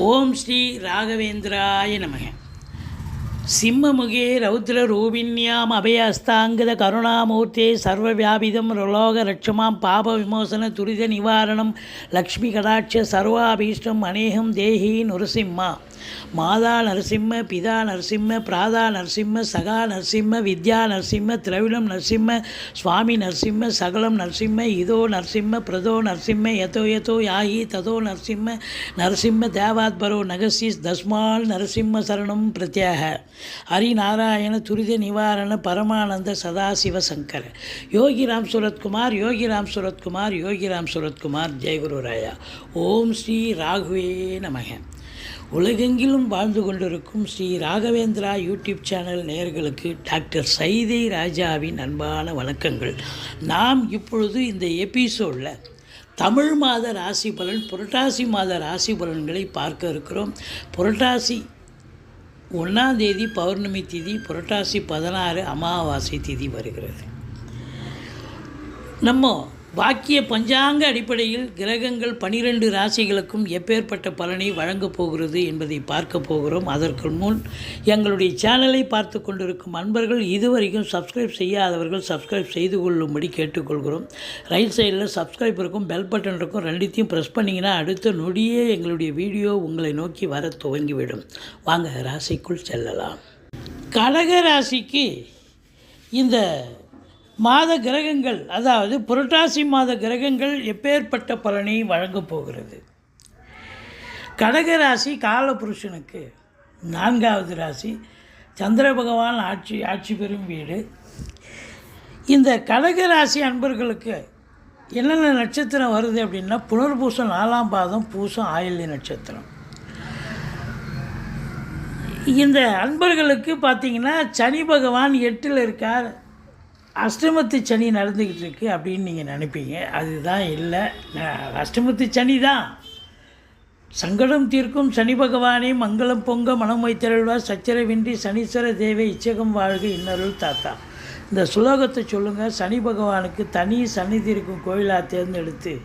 ஓம் ஸ்ரீ ராகவேந்திராய நமக. சிம்மமுகே ரௌத்ரரூபிண்யாம் அபயஸ்தாங்கத கருணாமூர்த்தே சர்வவியாபிதம் ரோலோக ரட்சமாம் பாப விமோசன துரித நிவாரணம் லக்ஷ்மி கடாட்ச சர்வாபீஷ்டம் அநேகம் தேஹி நுரசிம்மா. மாதா நரசிம்ம, பிதா நரசிம்ம, பிராதா நரசிம்ம, சகா நரசிம்ம, வித்யா நரசிம்ம, திரவிடம் நரசிம்ம, சுவாமி நரசிம்ம, சகலம் நரசிம்ம, இதோ நரசிம்ம, பிரதோ நரசிம்ம, யதோ யதோ யாகி ததோ நரசிம்ம, நரசிம்ம தேவாத்பரோ நகசிஸ் தஸ்மால் நரசிம்ம சரணம் பிரத்யாக. ஹரிநாராயண துரித நிவாரண பரமானந்த சதாசிவ சங்கர. யோகிராம் சுரத்குமார், யோகிராம் சுரத்குமார், யோகிராம் சுரத்குமார். ஜெயகுருராயா. ஓம் ஸ்ரீ ராகுவே நமக. உலகெங்கிலும் வாழ்ந்து கொண்டிருக்கும் ஸ்ரீ ராகவேந்திரா யூடியூப் சேனல் நேயர்களுக்கு டாக்டர் சைதை ராஜாவின் அன்பான வணக்கங்கள். நாம் இப்பொழுது இந்த எபிசோடில் தமிழ் மாத ராசி பலன், புரட்டாசி மாத ராசி பலன்களை பார்க்க இருக்கிறோம். புரட்டாசி 1ஆம் தேதி பௌர்ணமி திதி, புரட்டாசி 16 அமாவாசை திதி வருகிறது. நம்ம வாக்கிய பஞ்சாங்க அடிப்படையில் கிரகங்கள் 12 ராசிகளுக்கும் எப்பேற்பட்ட பலனை வழங்கப் போகிறது என்பதை பார்க்க போகிறோம். அதற்கு முன் எங்களுடைய சேனலை பார்த்து கொண்டிருக்கும் அன்பர்கள் இதுவரைக்கும் சப்ஸ்கிரைப் செய்யாதவர்கள் சப்ஸ்கிரைப் செய்து கொள்ளும்படி கேட்டுக்கொள்கிறோம். ரைட் சைடில் சப்ஸ்கிரைப் இருக்கும், பெல் பட்டன் இருக்கும், ரெண்டுத்தையும் ப்ரெஸ் பண்ணிங்கன்னா அடுத்த நொடியே எங்களுடைய வீடியோ உங்களை நோக்கி வர துவங்கிவிடும். வாங்க ராசிக்குள் செல்லலாம். கடக ராசிக்கு இந்த மாத கிரகங்கள், அதாவது புரட்டாசி மாத கிரகங்கள் எப்பேற்பட்ட பலனை வழங்கப் போகிறது. கடகராசி காலபுருஷனுக்கு 4வது ராசி, சந்திர பகவான் ஆட்சி பெறும் வீடு. இந்த கடகராசி அன்பர்களுக்கு என்னென்ன நட்சத்திரம் வருது அப்படின்னா, புனர்பூசம் 4ஆம் பாதம், பூசம் ஆயில்ய நட்சத்திரம். இந்த அன்பர்களுக்கு பார்த்திங்கன்னா சனி பகவான் 8ல் இருக்கார். அஷ்டமத்து சனி நடந்துக்கிட்டு இருக்குது அப்படின்னு நீங்கள் நினைப்பீங்க. அதுதான் இல்லை. அஷ்டமத்து சனி தான். சங்கடம் தீர்க்கும் சனி பகவானே மங்களம் பொங்க மனம் வைத்தருள்வார், சச்சரவின்றி சனீஸ்வர தேவை இச்சகம் வாழ்க இன்னருள் தாத்தா. இந்த சுலோகத்தை சொல்லுங்கள். சனி பகவானுக்கு தனி சந்நிதி இருக்கும் கோயிலாக தேர்ந்தெடுத்து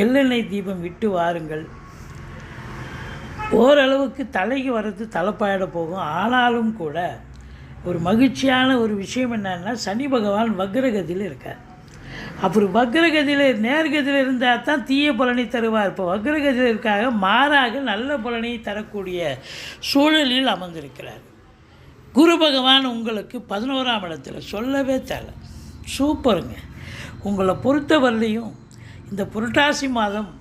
எள்ளெண்ணெய் தீபம் விட்டு வாருங்கள். ஓரளவுக்கு தலைக்கு வர்றது தலைப்பாயிட போகும். ஆனாலும் கூட ஒரு மகிழ்ச்சியான ஒரு விஷயம் என்னன்னா, சனி பகவான் வக்ரகதியில் இருக்கார். அப்புறம் வக்ரகதியில் நேர்கதியில் இருந்தால் தான் தீய பலனை தருவார். இப்போ வக்ரகதியில் இருக்காக மாறாக நல்ல பலனை தரக்கூடிய சூழலில் அமர்ந்திருக்கிறார். குரு பகவான் உங்களுக்கு 11ஆம் இடத்துல சொல்லவே தேவை. சூப்பருங்க. உங்களை பொறுத்தவரையிலையும் இந்த புரட்டாசி மாதம்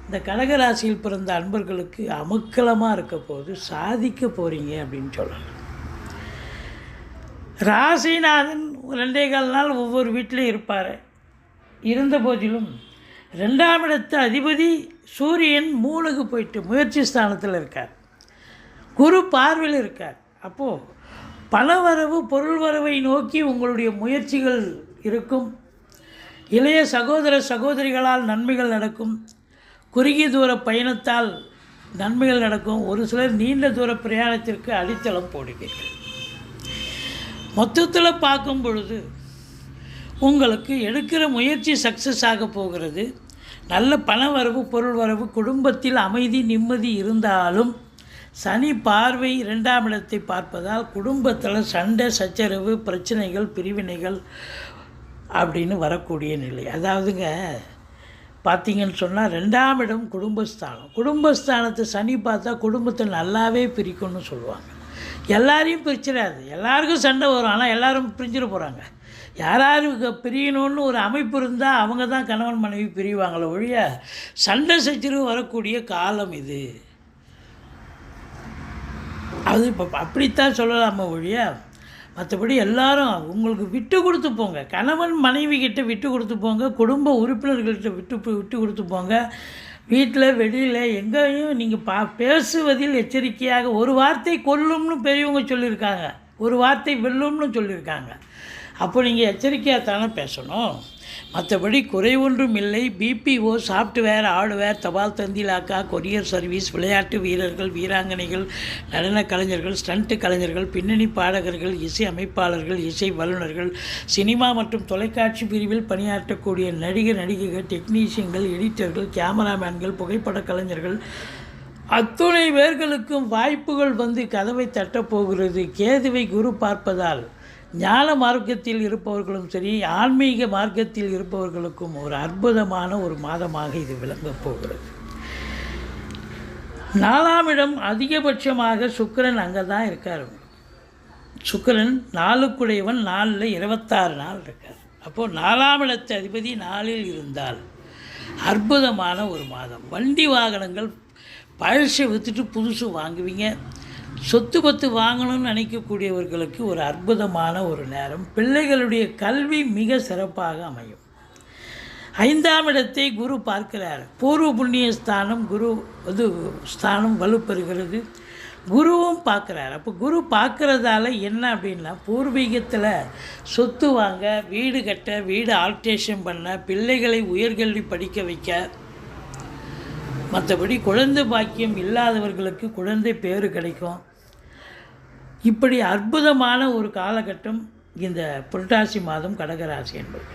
இந்த கடகராசியில் பிறந்த அன்பர்களுக்கு அமக்கலமாக இருக்க போது சாதிக்க போகிறீங்க அப்படின்னு சொல்லலாம். ராசிநாதன் 2.25 நாள் ஒவ்வொரு வீட்டிலையும் இருப்பார். இருந்த போதிலும் 2ஆம் இடத்து அதிபதி சூரியன் 3க்கு போயிட்டு முயற்சி ஸ்தானத்தில் இருக்கார். குரு பார்வையில் இருக்கார். அப்போது பணவரவு பொருள் வரவை நோக்கி உங்களுடைய முயற்சிகள் இருக்கும். இளைய சகோதர சகோதரிகளால் நன்மைகள் நடக்கும். குறுகிய தூர பயணத்தால் நன்மைகள் நடக்கும். ஒரு சிலர் நீண்ட தூர பிரயாணத்திற்கு அடித்தளம் போடுவீர்கள். மொத்தத்தில் பார்க்கும் பொழுது உங்களுக்கு எடுக்கிற முயற்சி சக்ஸஸ் ஆக போகிறது. நல்ல பண வரவு பொருள் வரவு, குடும்பத்தில் அமைதி நிம்மதி இருந்தாலும் சனி பார்வை 2ஆம் இடத்தை பார்ப்பதால் குடும்பத்தில் சண்டை சச்சரவு பிரச்சனைகள் பிரிவினைகள் அப்படின்னு வரக்கூடிய நிலை. அதாவதுங்க பார்த்திங்கன்னு சொன்னால் 2ஆம் இடம் குடும்பஸ்தானம். குடும்பஸ்தானத்தை சனி பார்த்தா குடும்பத்தை நல்லாவே பிரிக்கும்னு சொல்லுவாங்க. எல்லாரையும் பிரிச்சிடாது. எல்லாருக்கும் சண்டை வரும், ஆனால் எல்லோரும் பிரிஞ்சிட போகிறாங்க. யாராருக்கு பிரியணும்னு ஒரு அமைப்பு இருந்தால் அவங்க தான் கணவன் மனைவி பிரிவாங்களோ ஒழிய சண்டை சச்சரவு வரக்கூடிய காலம் இது. அது இப்போ அப்படித்தான் சொல்லலாமா ஒழிய மற்றபடி எல்லாரும் உங்களுக்கு விட்டு கொடுத்து போங்க. கணவன் மனைவி கிட்ட விட்டு கொடுத்து போங்க. குடும்ப உறுப்பினர்கள்ட்ட விட்டு கொடுத்து போங்க. வீட்டில் வெளியில் எங்கேயும் நீங்கள் பேசுவதில் எச்சரிக்கையாக. ஒரு வார்த்தை கொல்லும்னு பெரியவங்க சொல்லியிருக்காங்க, ஒரு வார்த்தை வெல்லும்னு சொல்லியிருக்காங்க. அப்போ நீங்கள் எச்சரிக்கையாக தானே பேசணும். மற்றபடி குறை ஒன்றும் இல்லை. பிபிஓ, சாஃப்ட்வேர், ஹார்ட்வேர், தபால் தந்தி இலாக்கா, கொரியர் சர்வீஸ், விளையாட்டு வீரர்கள், வீராங்கனைகள், நடன கலைஞர்கள், ஸ்டண்ட் கலைஞர்கள், பின்னணி பாடகர்கள், இசை அமைப்பாளர்கள், இசை வல்லுநர்கள், சினிமா மற்றும் தொலைக்காட்சி பிரிவில் பணியாற்றக்கூடிய நடிகர் நடிகைகள், டெக்னீஷியன்கள், எடிட்டர்கள், கேமராமேன்கள், புகைப்பட கலைஞர்கள், அத்துணை பேர்களுக்கும் வாய்ப்புகள் வந்து கதவை தட்டப்போகிறது. கேதுவை குரு பார்ப்பதால் ஞான மார்க்கத்தில் இருப்பவர்களும் சரி, ஆன்மீக மார்க்கத்தில் இருப்பவர்களுக்கும் ஒரு அற்புதமான ஒரு மாதமாக இது விளங்கப் போகிறது. 4ஆம் இடம் அதிகபட்சமாக சுக்கிரன் அங்கே தான் இருக்கார். சுக்கிரன் 4க்குடையவன், 4ல் 26 நாள் இருக்கார். அப்போது 4ஆம் இடத்து அதிபதி 4ல் இருந்தால் அற்புதமான ஒரு மாதம். வண்டி வாகனங்கள் பழசை விற்றுட்டு புதுசு வாங்குவீங்க. சொத்து பத்து வாங்கணும்னு நினைக்கக்கூடியவர்களுக்கு ஒரு அற்புதமான ஒரு நேரம். பிள்ளைகளுடைய கல்வி மிக சிறப்பாக அமையும். 5ஆம் இடத்தை குரு பார்க்கிறார். பூர்வ புண்ணிய ஸ்தானம் குரு ஸ்தானம் வலுப்பெறுகிறது. குருவும் பார்க்குறார். அப்போ குரு பார்க்குறதால என்ன அப்படின்னா, பூர்வீகத்தில் சொத்து வாங்க, வீடு கட்ட, வீடு ஆல்ட்ரேஷன் பண்ண, பிள்ளைகளை உயர்கல்வி படிக்க வைக்க, மற்றபடி குழந்தை பாக்கியம் இல்லாதவர்களுக்கு குழந்தை பேறு கிடைக்கும். இப்படி அற்புதமான ஒரு காலகட்டம் இந்த புரட்டாசி மாதம் கடகராசி என்பது.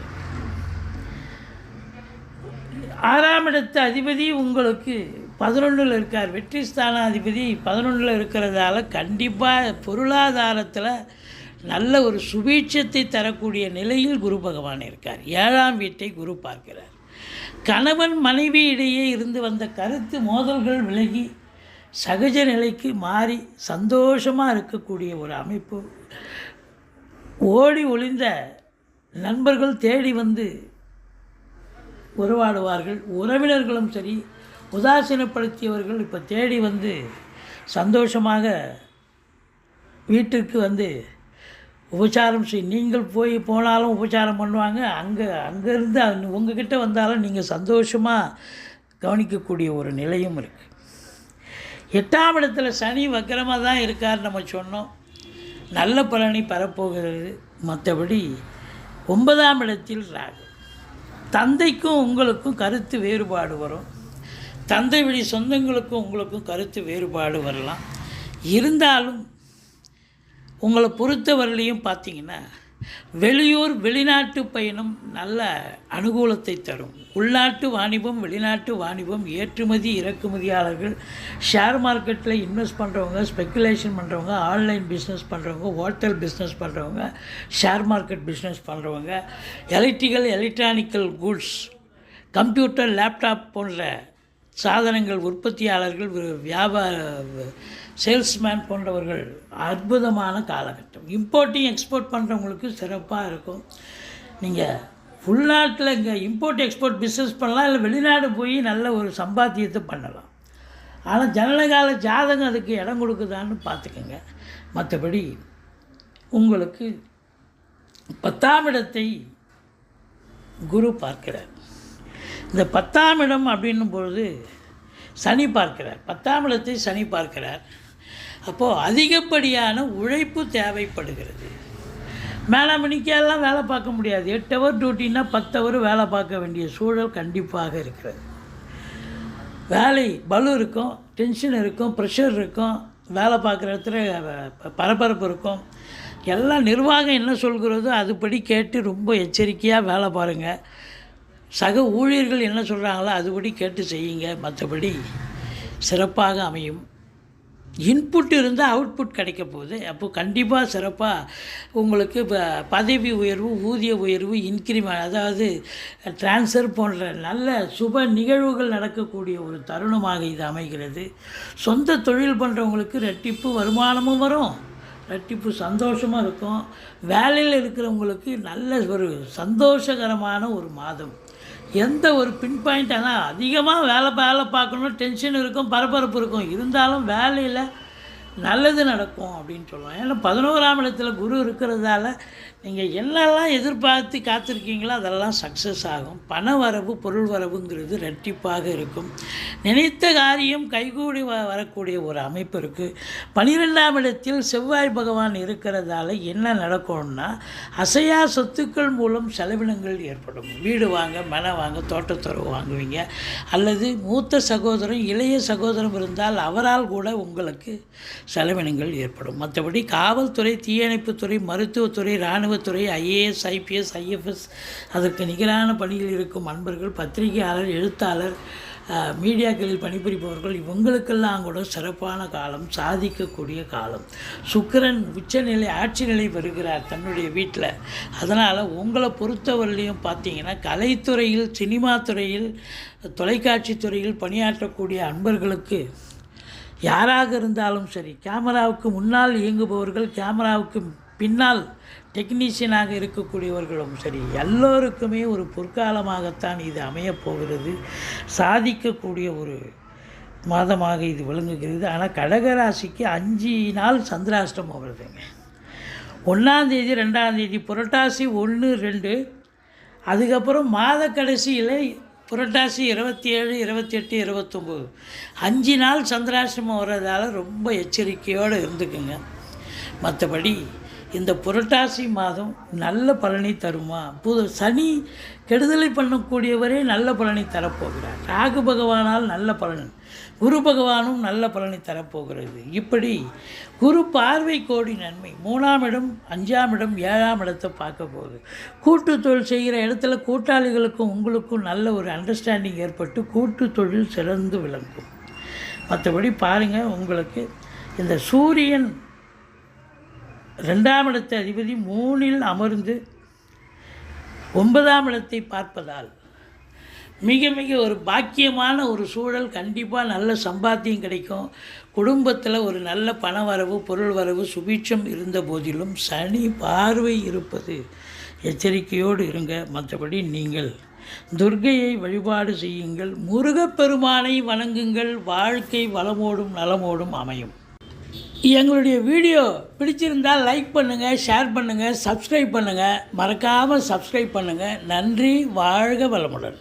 6ஆம் இடத்து அதிபதி உங்களுக்கு 11ல் இருக்கார். வெற்றி ஸ்தான அதிபதி 11ல் இருக்கிறதால கண்டிப்பாக பொருளாதாரத்தில் நல்ல ஒரு சுபீட்சத்தை தரக்கூடிய நிலையில் குரு பகவான் இருக்கார். 7ஆம் வீட்டை குரு பார்க்கிறார். கணவன் மனைவி இடையே இருந்து வந்த கருத்து மோதல்கள் விலகி சகஜ நிலைக்கு மாறி சந்தோஷமாக இருக்கக்கூடிய ஒரு அமைப்பு. ஓடி ஒளிந்த நண்பர்கள் தேடி வந்து உறவாடுவார்கள். உறவினர்களும் சரி, உதாசீனப்படுத்தியவர்கள் இப்போ தேடி வந்து சந்தோஷமாக வீட்டிற்கு வந்து உபச்சாரம் நீங்கள் போனாலும் உபச்சாரம் பண்ணுவாங்க. அங்கேருந்து உங்ககிட்ட வந்தாலும் நீங்கள் சந்தோஷமாக கவனிக்கக்கூடிய ஒரு நிலையும் இருக்குது. 8ஆம் இடத்துல சனி வக்கரமாக தான் இருக்கார். நம்ம சொன்னோம், நல்ல பலனை பெறப்போகிறது. மற்றபடி 9ஆம் இடத்தில் ராகு. தந்தைக்கும் உங்களுக்கும் கருத்து வேறுபாடு வரும். தந்தை வழி சொந்தங்களுக்கும் உங்களுக்கும் கருத்து வேறுபாடு வரலாம். இருந்தாலும் உங்களை பொறுத்தவரையிலையும் பார்த்திங்கன்னா, வெளியூர் வெளிநாட்டு பயணம் நல்ல அனுகூலத்தை தரும். உள்நாட்டு வாணிபம், வெளிநாட்டு வாணிபம், ஏற்றுமதி இறக்குமதியாளர்கள், ஷேர் மார்க்கெட்டில் இன்வெஸ்ட் பண்ணுறவங்க, ஸ்பெக்குலேஷன் பண்ணுறவங்க, ஆன்லைன் பிஸ்னஸ் பண்ணுறவங்க, ஹோட்டல் பிஸ்னஸ் பண்ணுறவங்க, ஷேர் மார்க்கெட் பிஸ்னஸ் பண்ணுறவங்க, எலக்ட்ரானிக்கல் கூட்ஸ், கம்ப்யூட்டர், லேப்டாப் போன்ற சாதனங்கள் உற்பத்தியாளர்கள், வியாபார சேல்ஸ்மேன் போன்றவர்கள் அற்புதமான காலகட்டம். இம்போர்ட்டிங் எக்ஸ்போர்ட் பண்ணுறவங்களுக்கு சிறப்பாக இருக்கும். நீங்கள் உள்நாட்டில் இங்கே இம்போர்ட் எக்ஸ்போர்ட் பிஸ்னஸ் பண்ணலாம், இல்லை வெளிநாடு போய் நல்ல ஒரு சம்பாத்தியத்தை பண்ணலாம். ஆனால் ஜனனகால ஜாதகம் அதுக்கு இடம் கொடுக்குதான்னு பார்த்துக்கோங்க. மற்றபடி உங்களுக்கு 10ஆம் இடத்தை குரு பார்க்கிறார். இந்த 10ஆம் இடம் அப்படின்னும் பொழுது சனி பார்க்கிறார். 10ஆம் இடத்தை சனி பார்க்கிறார். அப்போது அதிகப்படியான உழைப்பு தேவைப்படுகிறது. மேலே மணிக்கெல்லாம் வேலை பார்க்க முடியாது. 8 ஹவர் டியூட்டின்னா 10 ஹவர் வேலை பார்க்க வேண்டிய சூழல் கண்டிப்பாக இருக்கிறது. வேலை பலு இருக்கும், டென்ஷன் இருக்கும், ப்ரெஷர் இருக்கும், வேலை பார்க்குற இடத்துல பரபரப்பு இருக்கும். எல்லாம் நிர்வாகம் என்ன சொல்கிறதோ அதுபடி கேட்டு ரொம்ப எச்சரிக்கையாக வேலை பாருங்கள். சக ஊழியர்கள் என்ன சொல்கிறாங்களோ அதுபடி கேட்டு செய்யுங்க. மற்றபடி சிறப்பாக அமையும். இன்புட் இருந்தால் அவுட்புட் கிடைக்க போகுது. அப்போது கண்டிப்பாக சிறப்பாக உங்களுக்கு இப்போ பதவி உயர்வு, ஊதிய உயர்வு, இன்க்ரிமெண்ட், அதாவது டிரான்ஸ்ஃபர் போன்ற நல்ல சுப நிகழ்வுகள் நடக்கக்கூடிய ஒரு தருணமாக இது அமைகிறது. சொந்த தொழில் பண்ணுறவங்களுக்கு ரெட்டிப்பு வருமானமும் வரும், ரெட்டிப்பு சந்தோஷமாக இருக்கும். வேலையில் இருக்கிறவங்களுக்கு நல்ல ஒரு சந்தோஷகரமான ஒரு மாதம். எந்த ஒரு பின் பாயிண்ட், ஆனால் அதிகமாக வேலை பார்க்கணும், டென்ஷன் இருக்கும், பரபரப்பு இருக்கும். இருந்தாலும் வேலையில் நல்லது நடக்கும் அப்படின்னு சொல்லுவோம். ஏன்னா 11ஆம் இடத்துல குரு இருக்கிறதால நீங்கள் என்னெல்லாம் எதிர்பார்த்து காத்திருக்கீங்களோ அதெல்லாம் சக்ஸஸ் ஆகும். பண வரவு, பொருள் வரவுங்கிறது ரெட்டிப்பாக இருக்கும். நினைத்த காரியம் கைகூடி வரக்கூடிய ஒரு அமைப்பு இருக்குது. 12ஆம் இடத்தில் செவ்வாய் பகவான் இருக்கிறதால என்ன நடக்கும்னா, அசையா சொத்துக்கள் மூலம் செலவினங்கள் ஏற்படும். வீடு வாங்க, மனை வாங்க, தோட்டத்துறவு வாங்குவீங்க. அல்லது மூத்த சகோதரன், இளைய சகோதரம் இருந்தால் அவரால் கூட உங்களுக்கு செலவினங்கள் ஏற்படும். மற்றபடி காவல்துறை, தீயணைப்புத்துறை, மருத்துவத்துறை, இராணுவத்துறை, ஐஏஎஸ், ஐபிஎஸ், ஐஎஃப்எஸ், அதற்கு நிகரான பணியில் இருக்கும் அன்பர்கள், பத்திரிகையாளர், எழுத்தாளர், மீடியாக்களில் பணிபுரிபவர்கள் இவங்களுக்கெல்லாம் கூட சிறப்பான காலம், சாதிக்கக்கூடிய காலம். சுக்கிரன் உச்சநிலை ஆட்சி நிலை வருகிறார் தன்னுடைய வீட்டில். அதனால் உங்களை பொறுத்தவரையிலையும் பார்த்தீங்கன்னா கலைத்துறையில், சினிமா துறையில், தொலைக்காட்சி துறையில் பணியாற்றக்கூடிய அன்பர்களுக்கு யாராக இருந்தாலும் சரி, கேமராவுக்கு முன்னால் இயங்குபவர்கள், கேமராவுக்கு பின்னால் டெக்னீஷியனாக இருக்கக்கூடியவர்களும் சரி, எல்லோருக்குமே ஒரு பொற்காலமாகத்தான் இது அமையப்போகிறது. சாதிக்கக்கூடிய ஒரு மாதமாக இது விளங்குகிறது. ஆனால் கடகராசிக்கு 5 நாள் சந்திராஷ்டமம் வருதுங்க. 1ஆம் தேதி, 2ஆம் தேதி, புரட்டாசி 1, 2, அதுக்கப்புறம் மாத கடைசியில் புரட்டாசி 27, 28, 29 5 நாள் சந்திராஷ்டமம் வர்றதால ரொம்ப எச்சரிக்கையோடு இருந்துக்குங்க. மற்றபடி இந்த புரட்டாசி மாதம் நல்ல பலனை தருமா? சனி கெடுதலை பண்ணக்கூடியவரே நல்ல பலனை தரப்போகிறார். ராகு பகவானால் நல்ல பலன், குரு பகவானும் நல்ல பலனை தரப்போகிறது. இப்படி குரு பார்வை கோடி நன்மை. 3ஆம் இடம், 5ஆம் இடம், 7ஆம் இடத்தை பார்க்க போகுது. கூட்டு தொழில் செய்கிற இடத்துல கூட்டாளிகளுக்கும் உங்களுக்கும் நல்ல ஒரு அண்டர்ஸ்டாண்டிங் ஏற்பட்டு கூட்டு தொழில் சிறந்து விளங்கும். மற்றபடி பாருங்கள், உங்களுக்கு இந்த சூரியன் 2ஆம் இடத்தை அதிபதி 3இல் அமர்ந்து 9ஆம் இடத்தை பார்ப்பதால் மிக மிக ஒரு பாக்கியமான ஒரு சூழல். கண்டிப்பாக நல்ல சம்பாத்தியம் கிடைக்கும். குடும்பத்தில் ஒரு நல்ல பண வரவு, பொருள் வரவு, சுபீட்சம் இருந்த போதிலும் சனி பார்வை இருப்பது எச்சரிக்கையோடு இருங்க. மற்றபடி நீங்கள் துர்க்கையை வழிபாடு செய்யுங்கள், முருகப்பெருமானை வணங்குங்கள். வாழ்க்கை வளமோடும் நலமோடும் அமையும். எங்களுடைய வீடியோ பிடிச்சிருந்தால் லைக் பண்ணுங்கள், ஷேர் பண்ணுங்கள், சப்ஸ்கிரைப் பண்ணுங்கள். மறக்காமல் சப்ஸ்கிரைப் பண்ணுங்கள். நன்றி. வாழ்க வளமுடன்.